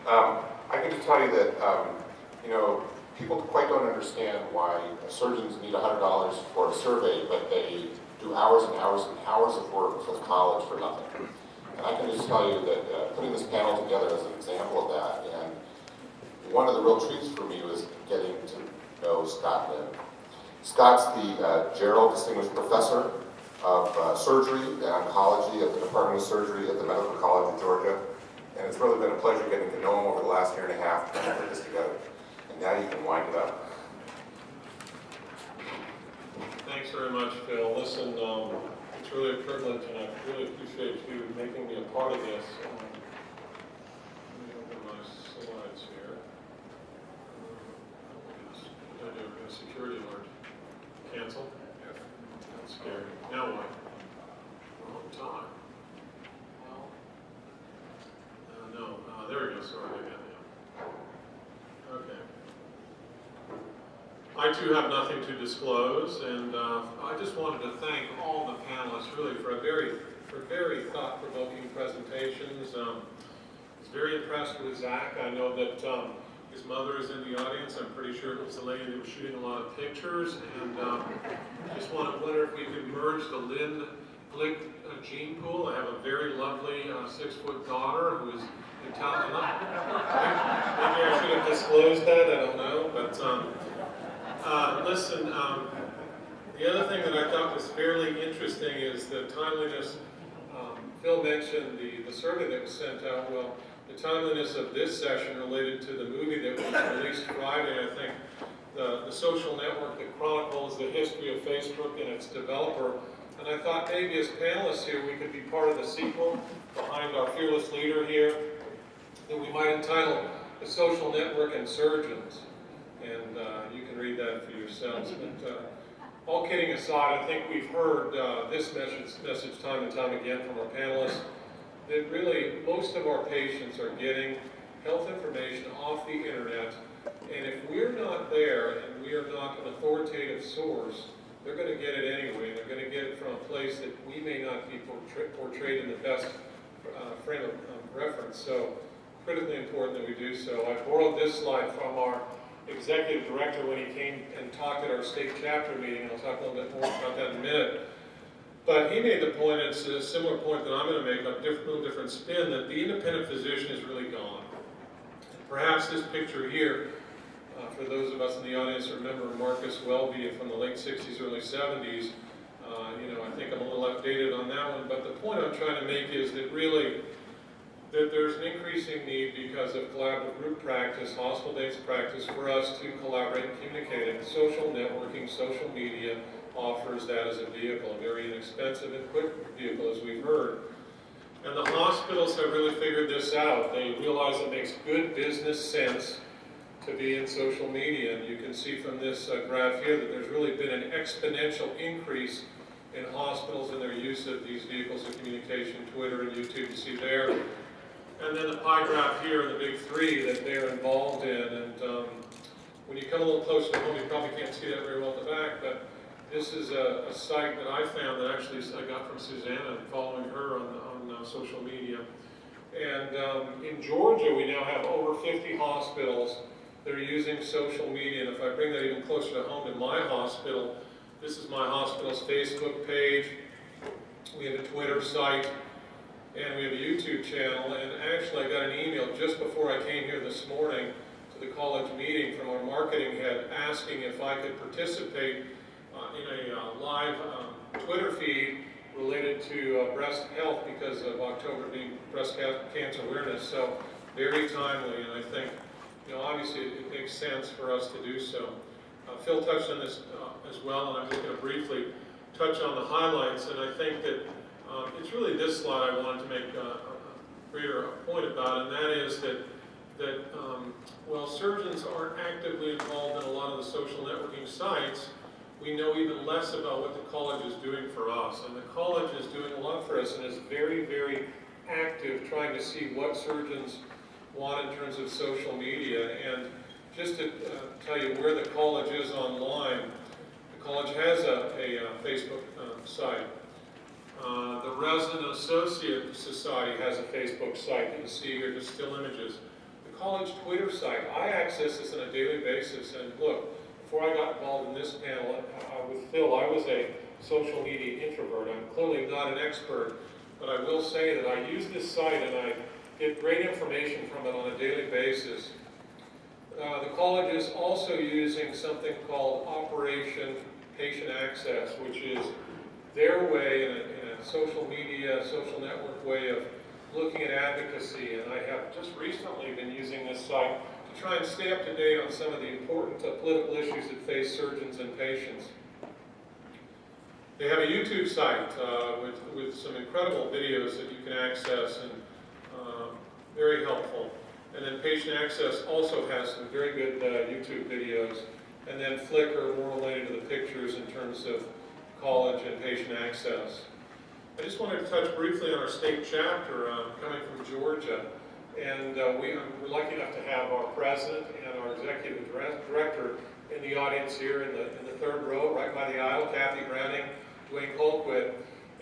I can just tell you that, you know, people quite don't understand why surgeons need $100 for a survey, but they do hours and hours and hours of work for the college for nothing. And I can just tell you that putting this panel together is an example of that. And one of the real treats for me was getting to know Scott Lynn. Scott's the Gerald Distinguished Professor of Surgery and Oncology at the Department of Surgery at the Medical College of Georgia. And it's really been a pleasure getting to know him over the last year and a half to put this together. And now you can wind it up. Thanks very much, Phil. Listen, it's really a privilege, and I really appreciate you making me a part of this. Let me open my slides here. I do a security alert. Cancel? Yes. That's scary. Now what? Wrong time. No, there we go. Sorry, I got it. Okay. I too have nothing to disclose, and I just wanted to thank all the panelists really for very thought-provoking presentations. I was very impressed with Zach. I know that his mother is in the audience. I'm pretty sure it was the lady that was shooting a lot of pictures, and just wonder if we could merge the Lynn Glick gene pool. I have a very lovely 6-foot daughter who is intelligent. Maybe I should have disclosed that. I don't know, but. Listen, the other thing that I thought was fairly interesting is the timeliness. Phil mentioned the survey that was sent out. Well, the timeliness of this session related to the movie that was released Friday. I think the social network that chronicles the history of Facebook and its developer. And I thought maybe as panelists here we could be part of the sequel behind our fearless leader here that we might entitle The Social Network and Surgeons. And you can read that for yourselves. But all kidding aside, I think we've heard this message time and time again from our panelists, that really most of our patients are getting health information off the internet. And if we're not there and we are not an authoritative source, they're going to get it anyway. They're going to get it from a place that we may not be portrayed in the best frame of reference. So critically important that we do so. I borrowed this slide from our executive director when he came and talked at our state chapter meeting, and I'll talk a little bit more about that in a minute. But he made the point, and it's a similar point that I'm going to make, a little different spin, that the independent physician is really gone. And perhaps this picture here, for those of us in the audience who remember Marcus Welby from the late 60s, early 70s, you know, I think I'm a little outdated on that one, but the point I'm trying to make is that really, that there's an increasing need because of collaborative group practice, hospital-based practice, for us to collaborate and communicate. And social networking, social media offers that as a vehicle, a very inexpensive and quick vehicle, as we've heard. And the hospitals have really figured this out. They realize it makes good business sense to be in social media. And you can see from this graph here that there's really been an exponential increase in hospitals and their use of these vehicles of communication, Twitter and YouTube, you see there. And then the pie graph here, the big three that they're involved in. And when you come a little closer to home, you probably can't see that very well at the back, but this is a site that I found that actually I got from Susanna, following her on social media. And in Georgia, we now have over 50 hospitals that are using social media. And if I bring that even closer to home in my hospital, this is my hospital's Facebook page. We have a Twitter site. And we have a YouTube channel, and actually I got an email just before I came here this morning to the college meeting from our marketing head asking if I could participate in a live Twitter feed related to breast health because of October being breast cancer awareness. So very timely, and I think, you know, obviously it makes sense for us to do so. Phil touched on this as well, and I'm just going to briefly touch on the highlights, and I think that it's really this slide I wanted to make a greater point about, and that is that while surgeons aren't actively involved in a lot of the social networking sites, we know even less about what the college is doing for us. And the college is doing a lot for us and is very, very active trying to see what surgeons want in terms of social media. And just to tell you where the college is online, the college has a Facebook site. The Resident Associate Society has a Facebook site. You can see here just still images. The college Twitter site. I access this on a daily basis, and look, before I got involved in this panel with Phil, I was a social media introvert. I'm clearly not an expert, but I will say that I use this site and I get great information from it on a daily basis. The college is also using something called Operation Patient Access, which is their way in a social media, social network way of looking at advocacy. And I have just recently been using this site to try and stay up to date on some of the important political issues that face surgeons and patients. They have a YouTube site with some incredible videos that you can access, and very helpful. And then Patient Access also has some very good YouTube videos. And then Flickr, more related to the pictures in terms of college and patient access. I just wanted to touch briefly on our state chapter coming from Georgia. And we're lucky enough to have our president and our executive director in the audience here in the third row, right by the aisle, Kathy Browning, Dwayne Colquitt.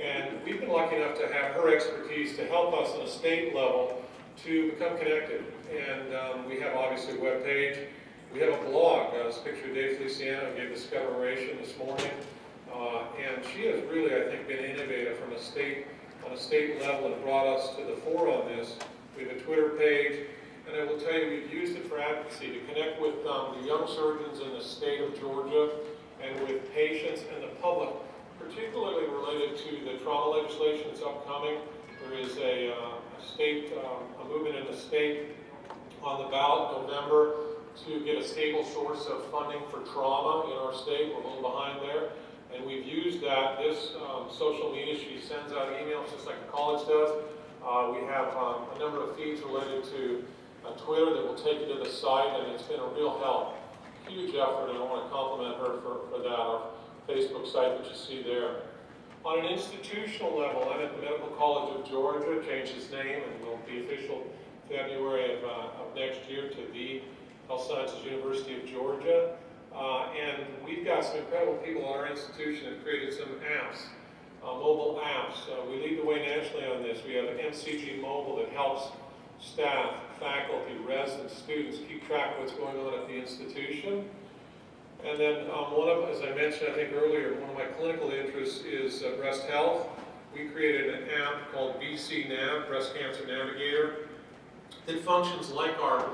And we've been lucky enough to have her expertise to help us on a state level to become connected. And we have obviously a web page. We have a blog. This picture of Dave Feliciano gave this collaboration this morning. And she has really, I think, been innovative on a state level and brought us to the fore on this. We have a Twitter page, and I will tell you, we've used it for advocacy to connect with the young surgeons in the state of Georgia and with patients and the public, particularly related to the trauma legislation that's upcoming. There is a movement in the state on the ballot in November to get a stable source of funding for trauma in our state. We're a little behind there. And we've used that. This social media, she sends out emails just like the college does. We have a number of feeds related to Twitter that will take you to the site, and it's been a real help. Huge effort, and I want to compliment her for that. Our Facebook site that you see there. On an institutional level, I'm at the Medical College of Georgia, changed its name, and will be official February of next year to the Health Sciences University of Georgia. And we've got some incredible people at our institution that created some apps, mobile apps. We lead the way nationally on this. We have MCG Mobile that helps staff, faculty, residents, students keep track of what's going on at the institution. And then as I mentioned, I think earlier, one of my clinical interests is breast health. We created an app called BC Nav, Breast Cancer Navigator, that functions like our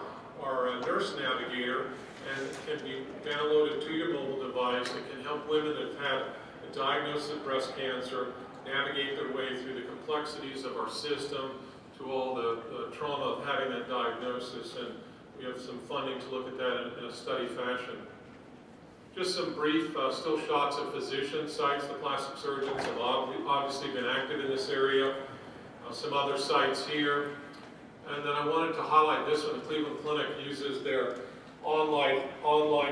Nurse Navigator and can be downloaded to your mobile device. It can help women that have had a diagnosis of breast cancer navigate their way through the complexities of our system to all the trauma of having that diagnosis, and we have some funding to look at that in a study fashion. Just some brief still shots of physician sites. The plastic surgeons have obviously been active in this area. Some other sites here. And then I wanted to highlight this one. The Cleveland Clinic uses their online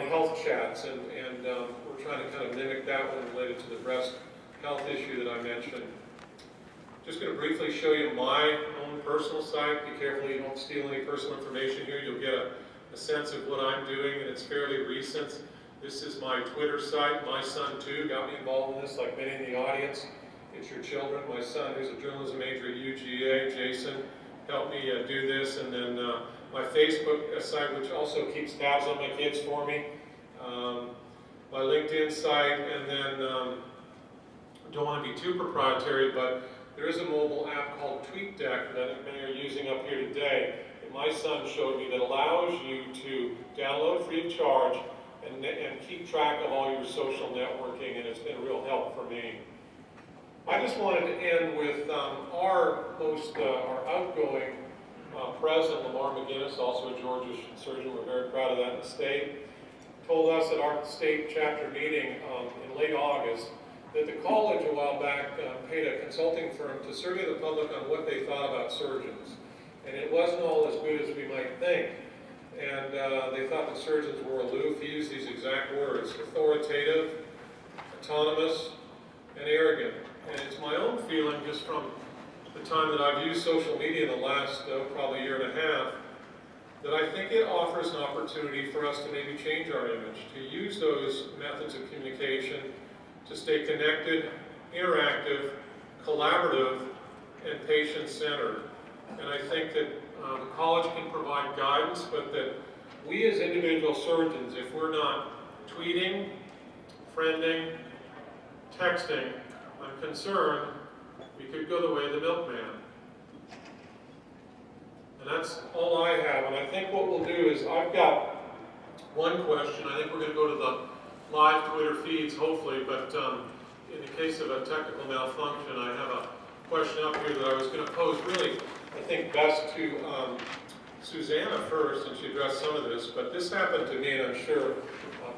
health chats, and we're trying to kind of mimic that one related to the breast health issue that I mentioned. Just going to briefly show you my own personal site. Be careful you don't steal any personal information here. You'll get a sense of what I'm doing, and it's fairly recent. This is my Twitter site. My son, too, got me involved in this, like many in the audience. It's your children. My son, who's a journalism major at UGA, Jason, helped me do this. And then my Facebook site, which also keeps tabs on my kids for me. My LinkedIn site, and then don't want to be too proprietary, but there is a mobile app called Tweetdeck that many are using up here today. And my son showed me that allows you to download free of charge and keep track of all your social networking, and it's been a real help for me. I just wanted to end with our outgoing president, Lamar McGinnis, also a Georgia surgeon. We're very proud of that in the state, told us at our state chapter meeting in late August that the college a while back paid a consulting firm to survey the public on what they thought about surgeons. And it wasn't all as good as we might think. And they thought that surgeons were aloof. He used these exact words: authoritative, autonomous, and arrogant. And it's my own feeling, just from the time that I've used social media in the last probably year and a half, that I think it offers an opportunity for us to maybe change our image, to use those methods of communication to stay connected, interactive, collaborative, and patient-centered. And I think that the college can provide guidance, but that we as individual surgeons, if we're not tweeting, friending, texting, I'm concerned we could go the way of the milkman. And that's all I have. And I think what we'll do is, I've got one question. I think we're going to go to the live Twitter feeds, hopefully, but in the case of a technical malfunction, I have a question up here that I was going to pose really, I think, best to Susanna first, and she addressed some of this, but this happened to me, and I'm sure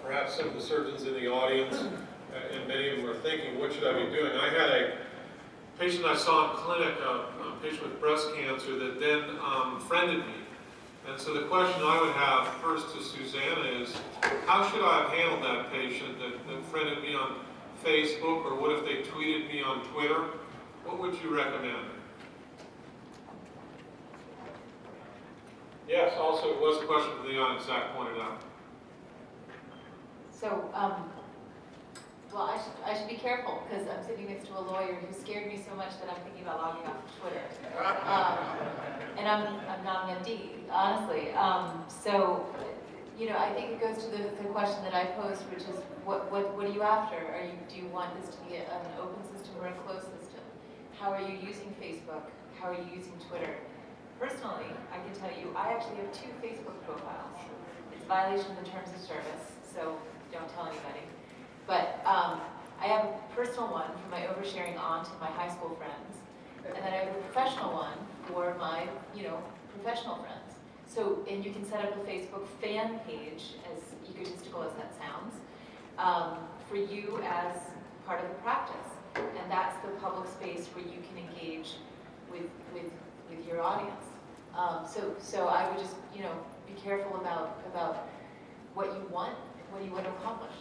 perhaps some of the surgeons in the audience, and many of them are thinking, what should I be doing? I had a patient I saw in clinic, a patient with breast cancer, that then friended me. And so the question I would have first to Susanna is, how should I have handled that patient that friended me on Facebook, or what if they tweeted me on Twitter? What would you recommend? Yes, also it was a question from the audience, Zach pointed out. So, well, I should be careful, because I'm sitting next to a lawyer who scared me so much that I'm thinking about logging off of Twitter. And I'm not an MD, honestly. So, you know, I think it goes to the question that I posed, which is, what are you after? Do you want this to be an open system or a closed system? How are you using Facebook? How are you using Twitter? Personally, I can tell you, I actually have 2 Facebook profiles. It's a violation of the terms of service, so don't tell anybody. But I have a personal one for my oversharing on to my high school friends, and then I have a professional one for my, you know, professional friends. So, and you can set up a Facebook fan page, as egotistical as that sounds, for you as part of the practice. And that's the public space where you can engage with your audience. So I would just, you know, be careful about what you want to accomplish.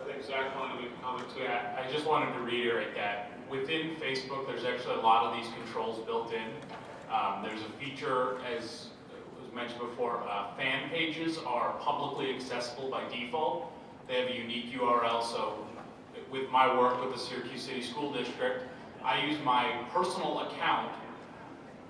I think Zach wanted to make a comment too. Yeah, I just wanted to reiterate that within Facebook, there's actually a lot of these controls built in. There's a feature, as was mentioned before, fan pages are publicly accessible by default. They have a unique URL, so with my work with the Syracuse City School District, I use my personal account,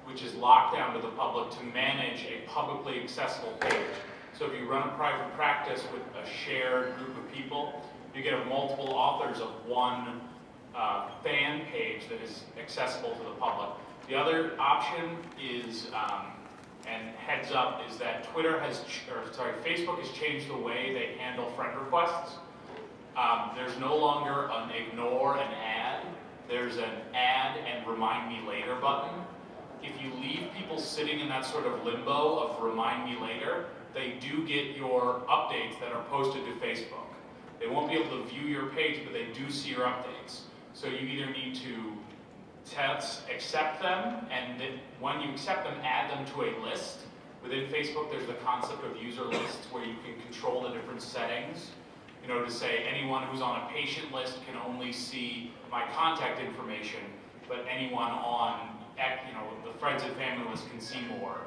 which is locked down to the public, to manage a publicly accessible page. So if you run a private practice with a shared group of people, you get multiple authors of one fan page that is accessible to the public. The other option is, and heads up, is that Facebook has changed the way they handle friend requests. There's no longer an ignore an ad. There's an add and remind me later button. If you leave people sitting in that sort of limbo of remind me later, they do get your updates that are posted to Facebook. They won't be able to view your page, but they do see your updates. So you either need to accept them, and then when you accept them, add them to a list. Within Facebook, there's the concept of user lists where you can control the different settings. You know, to say anyone who's on a patient list can only see my contact information, but anyone on, you know, the friends and family list can see more.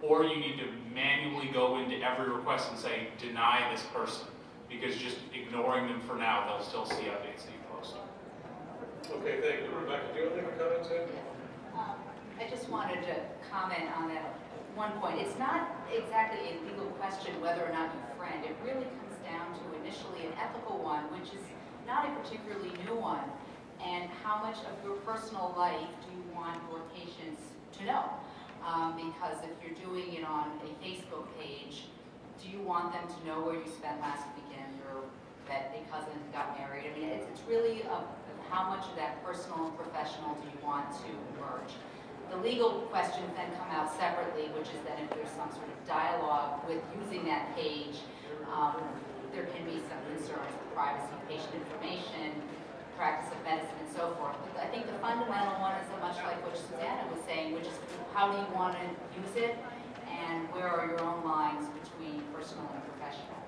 Or you need to manually go into every request and say, deny this person, because just ignoring them for now, they'll still see updates that you post. Okay, thank you. Rebecca, do you want to make a comment too? I just wanted to comment on that one point. It's not exactly a legal question whether or not you friend. It really comes down to initially an ethical one, which is not a particularly new one. And how much of your personal life do you want your patients to know? Because if you're doing it on a Facebook page, do you want them to know where you spent last weekend, or that a cousin got married? I mean, it's really how much of that personal and professional do you want to merge? The legal questions then come out separately, which is that if there's some sort of dialogue with using that page, there can be some concerns with privacy, patient information, practice of medicine, and so forth. But I think the fundamental one is much like what Susanna was saying, which is how do you want to use it, and where are your own lines between personal and professional?